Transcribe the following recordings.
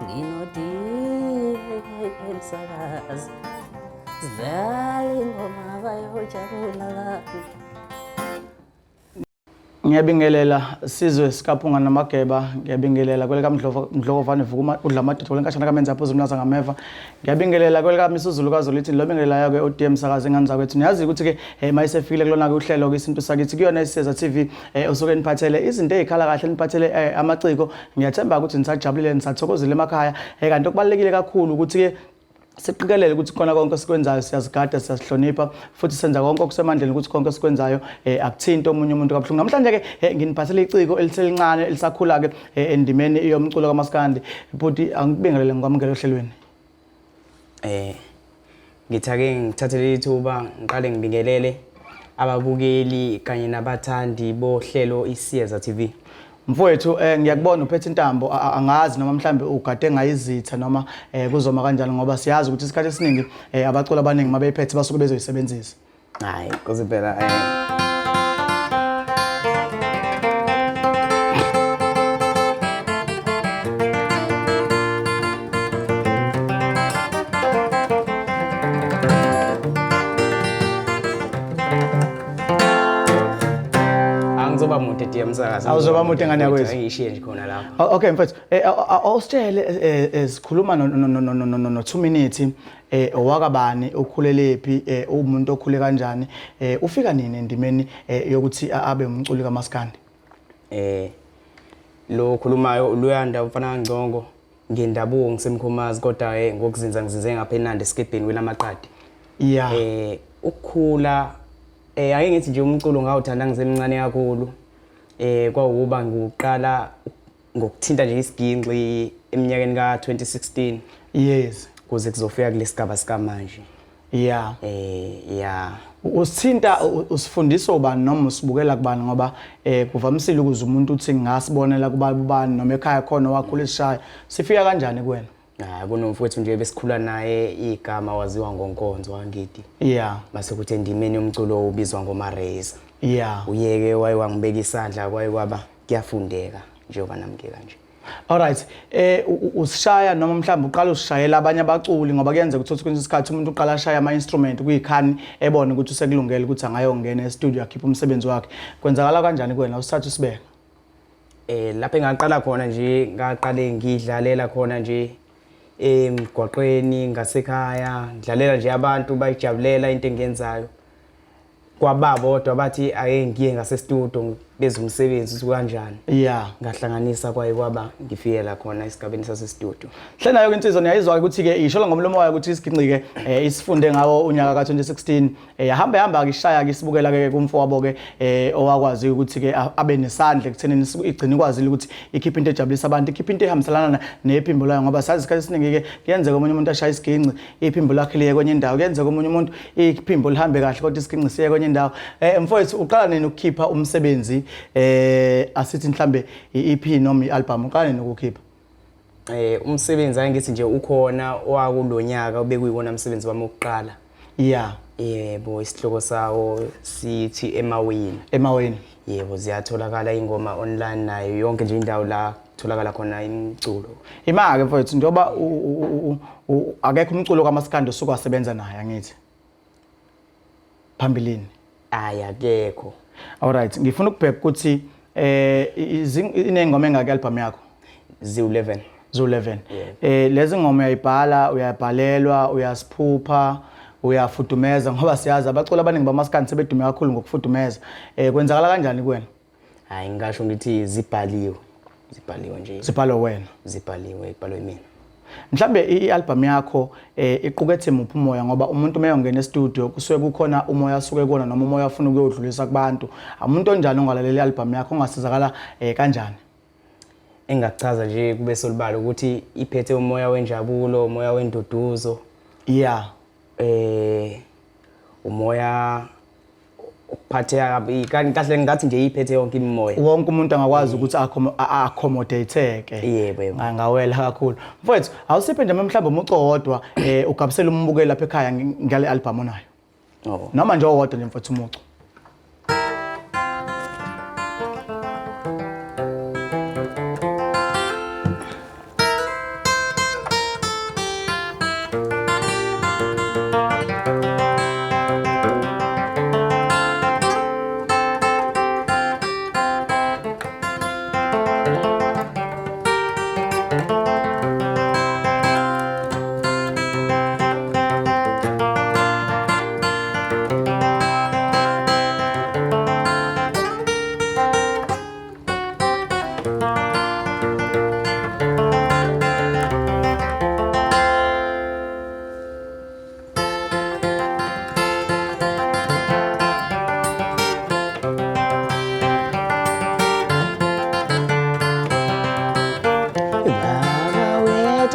nginodile emsakazi sidlala ingoma bayojabula. Ngiyabingelela sizwe sikaphunga namageba, ngiyabingelela kweleka Mdlokovane vukuma udla amadodo lenkashana kamenza phuzu mnaza ngameva. Ngiyabingelela kweleka Misuzulukazi lithi lo bingelela ke ODM sakaze ngani zakwethu. Niyazi ukuthi ke mayisefikile kulona ke uhlelo ke Isintu Sakithi kuyona isizwe TV osuke niphathele izinto ezikhala kahle niphathele amaciko. Ngiyathemba ukuthi nisajabulile nisathokozile emakhaya. Kanti okubalekile kakhulu ukuthi ke siqikelele ukuthi khona konke esikwenzayo siyazigada siyasihlonipha futhi senza konke okusemandleni ukuthi konke esikwenzayo akuthinta omunye umuntu kabuhlungu. Namhlanje ke nginiphathele iciko eliselincane elisakhula ke endimeni yomculo kaMaskandi. Futhi angibingelele ngikwamukele ohlelweni. Ngithake ngithathele ithuba ngiqale ngibingelele ababukeli kanye nabathandi bohlelo iSiyeza TV. Mfowethu ngiyakubona uphethe intambo angazi noma mhlambe ugade ngayizitha noma kuzoma kanjani ngoba siyazi ukuthi isikhathi esiningi abaculi abaningi mabeyiphethe basuke bezoyisebenzisa. Hayi kuziphela Zoba mude diyamsakaza. Awuzoba mude ngani yakwethu? Ayishiye nje khona lapha. Okay mfethu, awusitshele sikhuluma no 2 minutes owakabani ukhulelephi umuntu okhule kanjani ufika nini endimeni yokuthi abe umculi kaMaskandi? Lo khulumayo Luyanda umfana kaNgcongo ngendabuko ngisemkhomazi kodwa ngokuzinza ngizinze ngapha eNandi esikebheni welamaqadi. Yeah. Ukukhula ake ngithi nje umculo ngawuthanda ngisemncane kakhulu. Kwawuba ngiqala ngokuthinta nje isiginqi eminyakeni ka2016. Yes. Kuze kuzofika kulesigaba sika manje. Yeah. Yeah. Usithinta usifundisa ubani noma usibukela kubani ngoba kuvamisile ukuze umuntu uthi ngasibonela kubani noma ekhaya khona wakhula esishaya. Sifika kanjani kuwena? Kunomfowethu nje besikhula naye igama waziwa ngoNkonzo wangidi. Yeah. Mase kuthi endimeni yomculo ubizwa ngoMareza. Yeah. Uyeke wayewangibeka isandla kwayikwaba kuyafundeka njengoba namke kanje. Alright, usishaya noma mhlawumbe uqala usishayela abanye abaculi ngoba kuyenza ukuthi kwesinye isikhathi umuntu uqala ashaya ama instrument kuyikhani ebone ukuthi usekulungele ukuthi angayongena e-studio akhipha umsebenzi wakhe. Kwenzakala kanjani kuwena usithatha usibeka? Lapho engaqala khona nje ngaqale ngidlalela khona nje emgwaqweni ngasekhaya ngidlalela nje abantu bayijabulela into engenzayo. Kwababodwa bathi ake ngiye ngase studio beze umsebenzi kanjani. Yeah. Ngahlanganisa kwayikwaba ngifikela khona esigabeni sase studio. Hlena yonke insizwa niyayizwa ukuthi ke isho ngomlomo wayo ukuthi isiginqike isifunde ngawo unyaka ka2016 yahamba ke ishaya ke sibukela ke kumfowabo ke owakwazi ukuthi ke abe nesandla ekuthenini igcina ikwazile ukuthi ikhiphe into ejabulisa abantu ikhiphe into ehambiselana nephimbo layo ngoba sazi isikhathi esiningi ke kuyenzeka umunye umuntu ashaya isiginqi iphimbo lakhe liye kwenye indawo kuyenzeka umunye umuntu iphimbo lihambe kahle kodwa isiginqi siye kwenye indawo. Mfowethu uqala nini ukukhipha umsebenzi asithi mhlambe iEP noma ialbum uqala nokukhipha? Umsebenzi angithi nje ukhona owakulonyaka obekuyiwona umsebenzi wami wokuqala. Yeah. Yebo isihloko sawo sithi Emaweni. Emaweni. Yebo ziyatholakala ingoma online nayo yonke nje indawo la tholakala khona imculo. Imake mfowethu njoba akekho umculo kaMaskandi osuke wasebenza naye angithi phambilini. Akekho. Alright, ngifuna ukubheka ukuthi inengoma engaka album yakho? Zu11. Zu11. Lezi ngoma uyayibhala, uyabhalelwa, uyasiphupha, uyafudumeza ngoba siyazi abaculi abaningi baMaskandi sebedume kakhulu ngokufudumeza. Kwenzakala kanjani kuwena? Hayi ngisho ngithi zibhaliwe nje. Zibhalwe wena. Zibhaliwe mina. Mhlambe ialbum yakho iqukethe muphi umoya ngoba umuntu mayongena e-studio kusuke kukhona umoya asuke kuona noma umoya afuna ukuyodlulisa kubantu. Umuntu onjani ongalalela ialbum yakho ongasizakala kanjani? Engachaza nje kube solibalo ukuthi iphethe umoya wenjabulo, umoya wenduduzo. Yeah. Umoya ukuphatheka kabi kahle ngathi nje iphethe yonke imimoya. Wonke umuntu angakwazi ukuthi accommodate-eke. Yebo. Ngawela kakhulu. Mfowethu, awusiphe nje mhlawumbe umuco wodwa ugabisela umbukeli lapha ekhaya ngale album onayo. Noma nje owodwa nje mfowethu umuco.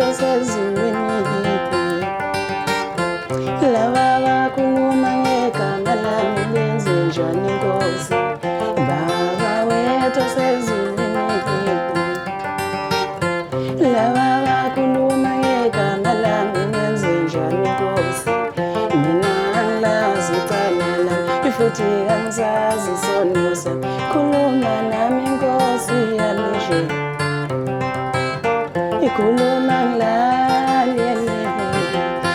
bawethu sezulwini laba bakhuluma ngegama lami benze njani Nkosi Baba wethu sezulwini laba bakhuluma ngegama lami benze njani Nkosi mina angilazi icala lami futhi angisazi isono sami khuluma nami Nkosi yami nje ikhuluma ngilalele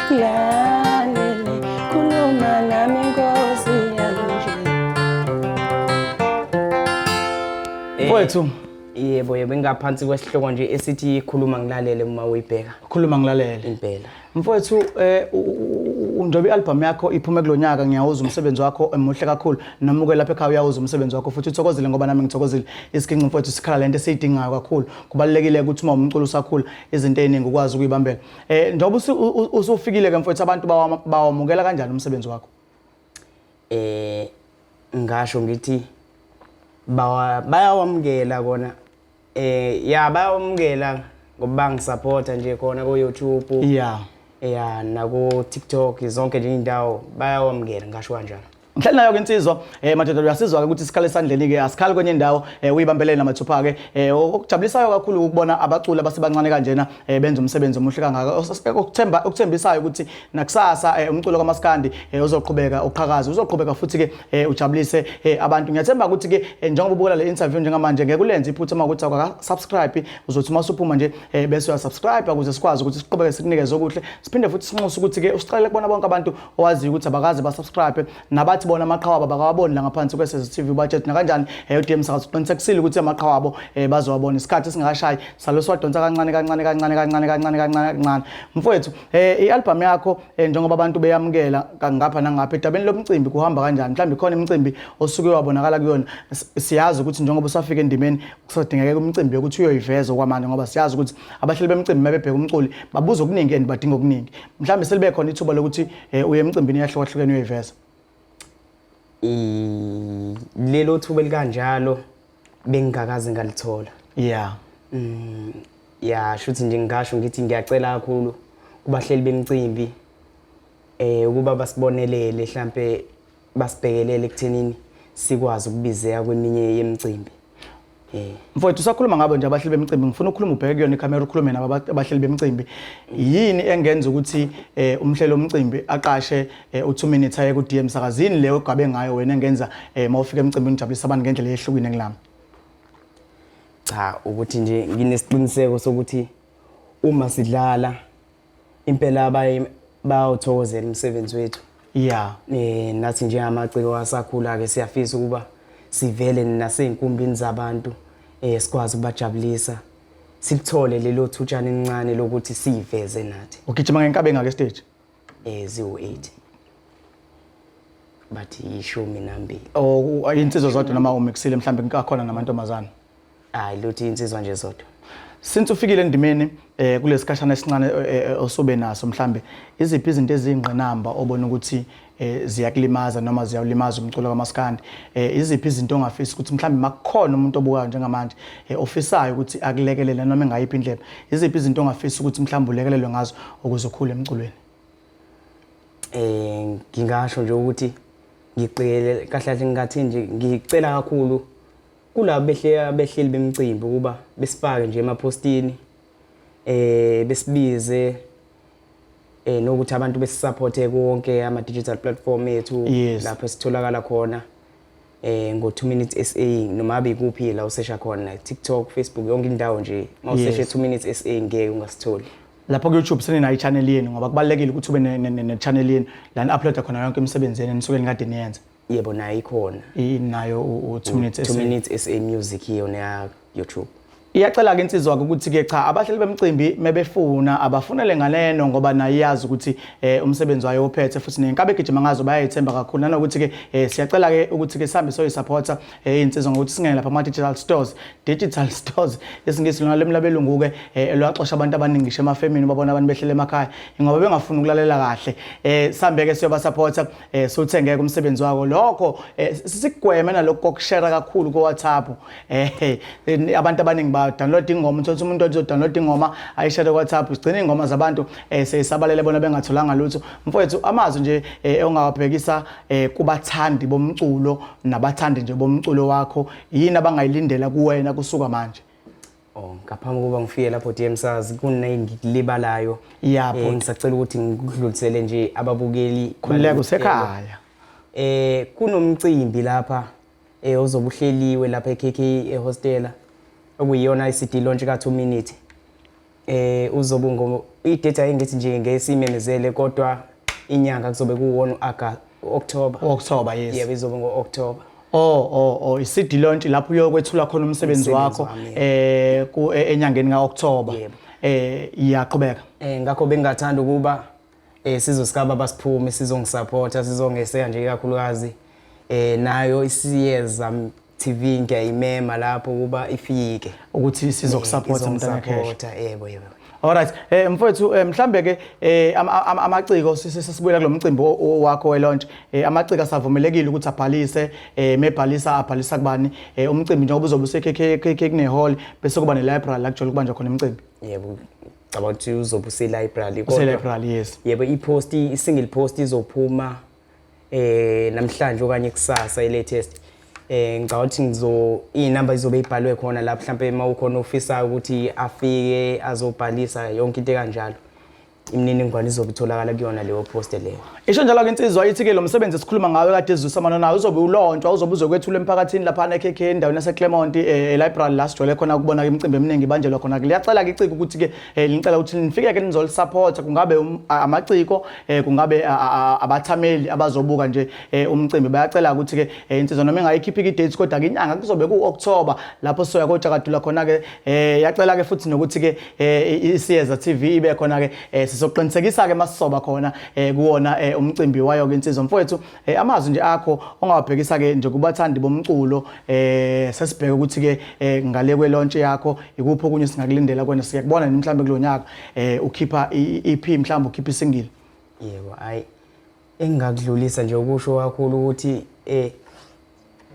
ngilalele khuluma nami Nkosi yami nje Mfowethu yebo ngaphansi kwesihloko nje esithi ikhuluma ngilalele uma uyibheka khuluma ngilalele impela mfowethu njengoba i-album yakho iphume kulonyaka ngiyawuza umsebenzi wakho emuhle kakhulu noma uke lapha ekhaya uyawuza umsebenzi wakho futhi uthokozile ngoba nami ngithokozile isiginci mfowethu sikhala lento esiyidingayo kakhulu kubalekile ukuthi uma umculo usakhula izinto eziningi ukwazi ukuyibambela njengoba usufikile ke mfowethu abantu bawamukela kanjani umsebenzi wakho ngasho ngithi bayawamukela kona bayawamukela ngoba bangisupporta nje khona ku YouTube na ku TikTok zonke nje indawo bayawamukela ngasho kanjalo Mhlali nayo ke insizwa madoda uyasizwa ke ukuthi sikhale esandleni ke asikhali kwenye indawo uyibambelele namathupha ke okujabulisayo kakhulu ukubona abaculi abasebancane kanjena benza umsebenzi omuhle kangaka okuthembisayo ukuthi nakusasa umculo kaMaskandi uzoqhubeka uqhakaza uzoqhubeka futhi ke ujabulise abantu ngiyathemba ukuthi ke njengoba ubuka le interview njengamanje ngeke ulenze iphutha uma ukuthi aka subscribe uzothi masuphuma nje bese uya subscribe ukuze sikwazi ukuthi siqhubeke sikunikeze okuhle siphinde futhi sinxusa ukuthi ke usicela kubona bonke abantu owazi ukuthi abakaze ba subscribe nabathi bona amaqhawabo bakawaboni la ngaphansi kweSTV budget na kanjani uDM Sakazi uqinisekisile ukuthi amaqhawabo bazowabona isikhathi singakashayi salo swadonsa kancane mfowethu ialbum yakho njengoba abantu beyamukela ngapha nangapha edabeni lomcimbi kuhamba kanjani mhlawumbe khona imicimbi osuke wabonakala kuyona siyazi ukuthi njengoba usafika endimeni kusadingeka umcimbi ukuthi uyoyiveza kwamanje ngoba siyazi ukuthi abahleli bemicimbi mabebheka umculi babuza okuningi and badinga okuningi mhlawumbe selibe khona ithuba lokuthi uye emcimbini yahlukahlukene uyoyiveza lelo thuba likanjalo bengingakaze ngalithola shuthi nje ngisho ngithi ngiyacela kakhulu kubahleli bemicimbi ukuba basibonelele mhlambe basibhekelele ekuthenini sikwazi ukubizeka kweminye yemicimbi mfowethu usakhuluma ngabo nje abahleli bemicimbi ngifuna ukukhuluma ubheke kuyona iCamera ukhulume nabo abahleli bemicimbi yini engenza ukuthi umhlelo womcimbi aqashe u2 minutes aye ku DM Sakazini leyo ogabe ngayo wena engenza mawufika emcimbini ujabulisa abantu ngendlela eyehlukene ngilami cha ukuthi nje nginesiqiniseko sokuthi uma sidlala impela bayawuthokozela umsebenzi wethu nathi nje amaciko asakhula ke siyafisa ukuba sivele naseyinkumbini zabantu sikwazi ukubajabulisa sikuthole lelo thutshana encane lokuthi siveze nathi ugijima ngenkabe ngake stage 08 bathi ishumi nambili insizwa zodwa noma umixile mhlambe ngakhona namantombazana hayi luthi insizwa nje zodwa since ufikile endimeni kulesikhashana esincane osobe naso mhlambe iziphi izinto ezingqinamba obona ukuthi ziyakulimaza noma ziyawulimaza umculo kaMaskandi iziphi izinto ongafisa ukuthi mhlambe makukhona umuntu obukayo njengamanje ofisayo ukuthi akulekelele noma engayiphi indlela iziphi izinto ongafisa ukuthi mhlambe ulekelelwe ngazo ukuze ukhule emculweni ngingasho nje ukuthi ngiqele kahle ngathi nje ngicela kakhulu kulabo behleli bemicimbi ukuba besifake nje emapostini besibize nokuthi abantu besisupporte konke ama digital platform ethu lapho sitholakala khona ngo2 minutes SA noma abe kuphi la usesha khona TikTok Facebook yonke indawo nje mawuseshe 2 minutes SA ngeke ungasitholi lapho ku YouTube senina i-channel yenu ngoba kubalekile ukuthi ube ne-channel yenu la ni-uploada khona yonke imisebenzi yenu nisuke nikade niyenza yebo nayo ikhona inayo u2 minutes 2 minutes SA music yona ya YouTube iyacela ke insizwa ukuthi ke cha abahleli bemicimbi mebefuna abafunele ngaleno ngoba nayiyazi ukuthi umsebenzi wayo uphethe futhi nenkabe gijima ngazo bayayithemba kakhulu nanokuthi ke siyacela ke ukuthi ke sihambe soyisupporta insizwa ngokuthi singene lapha ama digital stores esingisi lona lemlabelungu ke elwaxosha abantu abaningi ngisho emafemini babona abantu behlele emakhaya ngoba bengafuni ukulalela kahle sihambe ke siyobasupporta sothenge ke umsebenzi wako lokho sisigweme nalokho kokushare kakhulu ku WhatsApp abantu abaningi ba download ingoma uthola umuntu othi download ingoma ayishare WhatsApp ugcina ingoma zabantu seyisabalele bona bengatholanga lutho mfowethu amazwi nje ongawabhekisa kubathandi bomculo nabathandi nje bomculo wakho yini abangayilindela kuwena kusuka manje ngaphambi kokuba ngifike lapho DMSAZ kunengilibalayo ngisacela ukuthi ngikudlulisele nje ababukeli khuleka usekhaya kunomcimbi lapha ozobuhleliwe lapha eKK ehostela okuyiyona iCD launch ka 2 minutes uzobe idate ayingithi nje ngesimemezele kodwa inyanga kuzobe kuwona October yes yebo izobe ngo-October iCD launch lapho uyokwethula khona umsebenzi wakho enyangeni kaOctober iyaqhubeka ngakho bengathanda ukuba sizosikaba basiphume sizongisupporta sizongeseka nje kakhulukazi nayo isiyeza TV ngiyayimema lapho kuba ifike ukuthi sizokusupporta mntana Cash yebo alright mfowethu mhlambe ke amaciko sisibuyela kulomcimbi wakho we-launch amaciko asavumelekile ukuthi abhalise mebhalisa kubani umcimbi njengoba uzobe useKK kune hall bese kuba ne library la kujolo kubanjwa khona umcimbi yebo cabanga ukuthi uzobe use-library use-library yes yebo i-single post izophuma namhlanje okanye kusasa i-latest ngicabanga ukuthi inamba izobe ibhalwe khona la mhlambe mawukhona ofisa ukuthi afike azobhalisa yonke into kanjalo imininingwane izobe itholakala kuyona leyo post leyo isho njalo ke insizwa yithi ke lo msebenzi esikhuluma ngawe kade ezisamana nawo uzobe ulontshwa uzobe uzokwethula emphakathini lapha eKK endaweni yaseClermont library la sijole khona kubona ke imicimbi eminingi banjelwa khona liyacela ke iciko ukuthi ke lincela ukuthi nifike ke nizol support kungabe amaciko kungabe abathameli abazobuka nje umcimbi bayacela ukuthi ke insizwa noma engayikhiphi i-dates kodwa ke inyanga kuzobe ku-October lapho soya koJakadula khona ke yacela ke futhi nokuthi ke isiyeza TV ibe khona ke sizoqinisekisa ke masisoba khona kuwona umcimbi wayo ke insizwa mfowethu amazwi nje akho ongawabhekisa ke nje kubathandi bomculo sesibheke ukuthi ke ngale kwe launch yakho ikuphi okunye singakulindela kwena siyakubona mhlambe kulonyaka ukhipha EP mhlambe ukhipha isingle yebo engakudlulisa nje ukusho kakhulu ukuthi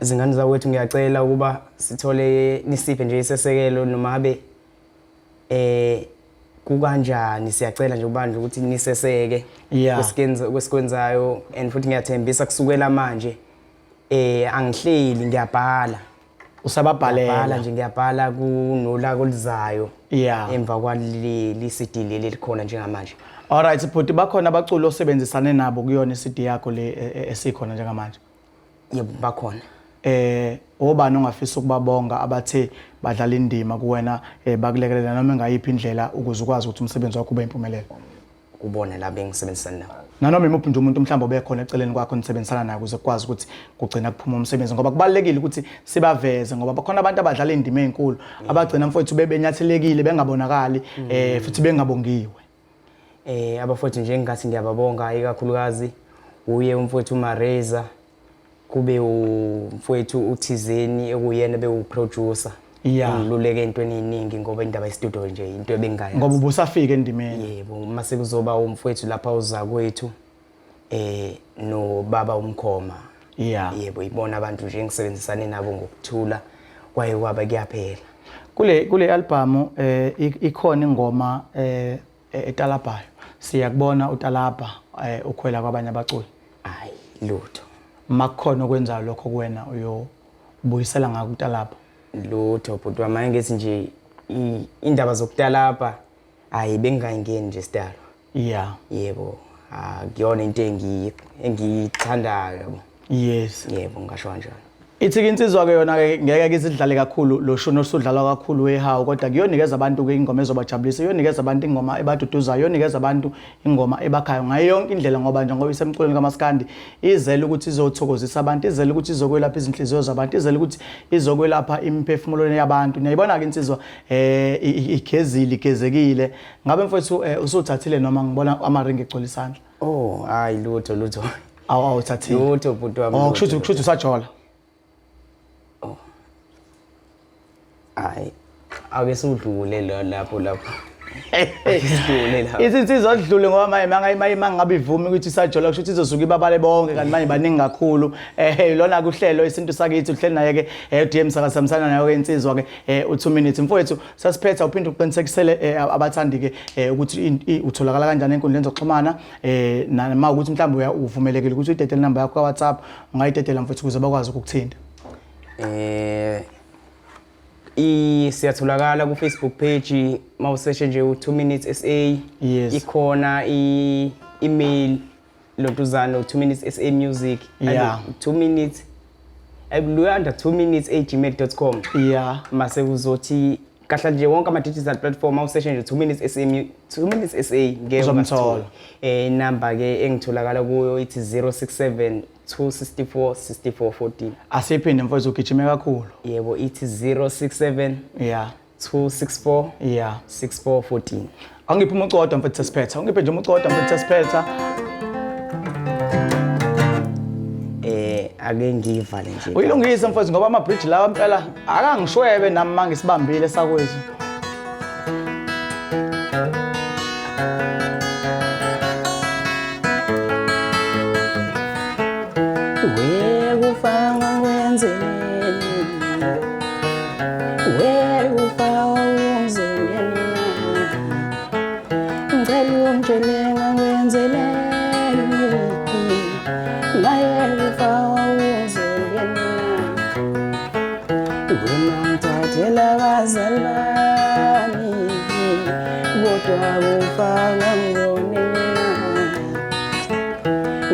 izingane zawethu ngiyacela ukuba sithole nisiphe nje isesekelo noma habe kukanjani siyacela nje ubandla ukuthi niseseke kwesikwenzayo and futhi ngiyathembisa kusukela manje angihleli ngiyabhala usababhalela nje ngiyabhala kunolaka oluzayo emva kwaleli CD leli likhona njengamanje alright futhi bakhona abaculo osebenzisane nabo kuyona iCD yakho le esikhona njengamanje yebo bakhona obani ongafisa ukubabonga abathe badlala indima kuwena bakulekelela noma engayiphi indlela ukuze ukwazi ukuthi umsebenzi wakho ube impumelelo kubona la bengisebenzisana nabo nanoma imuphi nje umuntu mhlawumbe obekhona eceleni kwakho nisebenzisana naye ukuze ukwazi ukuthi kugcina kuphuma umsebenzi ngoba kubalekile ukuthi sibaveze ngoba bakhona abantu abadlala indima ezinkulu abagcina mfowethu bebenyathelekile bengabonakali futhi bengabongiwe abafowethu nje engathi ngiyababonga ikakhulukazi uye umfowethu uMareza kube umfowethu uThizeni ekuyena bewuproducer ngiluleke entweni eziningi ngoba indaba yestudio nje into ebengayazi ngoba ubusafika endimeni yebo mase kuzoba umfowethu lapha uza kwethu no baba umkhoma yebo ibona abantu nje ngisebenzisane nabo ngokuthula kwaye kwaba kuyaphela kule album ikhona ingoma eTalabayo siyakubona uTalaba ukhwela kwabanye abaculi hayi lutho makukhona okwenzayo lokho kuwena uyobuyisela ngako uTalaba lutho but manje ngithi nje indaba zokuTalaba hayi bengayingeni nje sidalo yebo akuyona into engiyithandayo yes yebo ngasho kanjalo ithi insizwa ke yona ke ngeke ke sidlale kakhulu lo show nosudlala kakhulu wehawu kodwa kuyonikeza abantu ke ingoma ezobajabulisa iyonikeza abantu ingoma ebaduduzayo iyonikeza abantu ingoma ebakhayo ngayo yonke indlela ngoba nje ngoba isemculweni kaMaskandi izele ukuthi izothokozisa abantu izele ukuthi izokwelapha izinhliziyo zabantu izele ukuthi izokwelapha imiphefumulo yabantu niyayibona ke insizwa igezekile ngabe mfowethu usuthathile noma ngibona amaringi egcwele isandla hayi lutho awuthathile lutho bhuti wami kushuthi usajola hayi ake sidlule lapho Isidlule la. Izinsizwa zidlule ngoba manje mangabe ivumi ukuthi isajola kusho ukuthi izosuka ibabale bonke kanti manje baningi kakhulu. Lona kuhlelo Isintu Sakithi uhleli naye ke DM sakasamsana nayo ke insizwa ke u2 minutes mfowethu sasiphetha uphinde uqinisekisele abathandi ke ukuthi utholakala kanjani enkundleni zokuxhumana nama ukuthi mhlawumbe uvumelekile ukuthi uyidedele number yakho ka WhatsApp ungayidedela mfowethu ukuze bakwazi ukukuthinta. Siyatholakala ku Facebook page mawusearch nje u2 minutes SA. Yes. Ikhona email lotuzana u2 minutes SA music. Yeah. 2 minutes under 2 minutes @gmail.com. Yeah. Mase uzothi kahla nje wonke ama digital platform mawusearch nje 2 minutes SA 2 minutes SA uzomthola. Number ke engitholakala kuyo ithi 067 264 6414. Asiphinde mfowethu ugijime kakhulu. Yebo ithi 067 Yeah. 264 Yeah. 6414. Angiphi umucodo mfowethu sesiphetha. Ungiphe nje umucodo mfowethu sesiphetha. Ake ngivale nje. Uyilungisa mfowethu ngoba ama bridge lawa impela akangishwebe nami mangisibambile sakwethu. Ufanga wenzeleni ufanga wenzeleni ngicela ungijelenga wenzeleni naye ufanga wenzeleni wena ngithathela abazali bami kodwa ufanga ngonina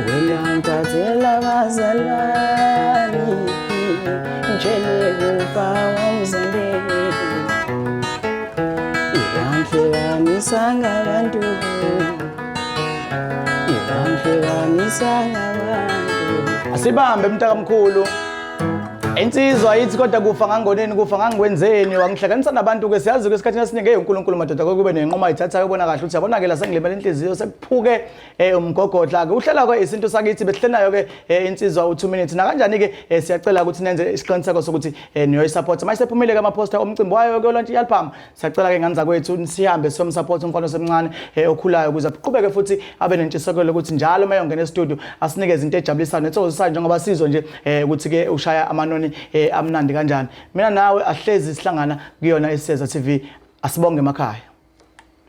wena ngithathela abazali bami njele kufawa umzambeni ihlanganisa ngabantu Asibambe mntakamkhulu. Insizwa yithi kodwa kufa ngangoneni kufa ngangikwenzeni wangihlanganisa nabantu ke siyazi ke esikhathini esiningi uNkulunkulu madoda kube nenqoma ithatha ubona kahle ukuthi yabona ke la sengilimela inhliziyo sekuphuke umgogodla ke uhlela ke Isintu Sakithi behlenayo ke insizwa u2 minutes na kanjani ke siyacela ukuthi nenze isiqiniseko sokuthi niyoyisupport manje sephumile ke ama poster omcimbi wayo ke lonke album siyacela ke nganza kwethu sihambe somsupport umfana osemncane okhulayo ukuze aqhubeke futhi abe nentshisekelo ukuthi njalo mayongena e-studio asinikeze into ejabulisayo nethokozisa njengoba sizwe nje ukuthi ke ushaya amanoni amnandi kanjani mina nawe ahlezi sihlangana kuyona iSeza TV asibonge emakhaya.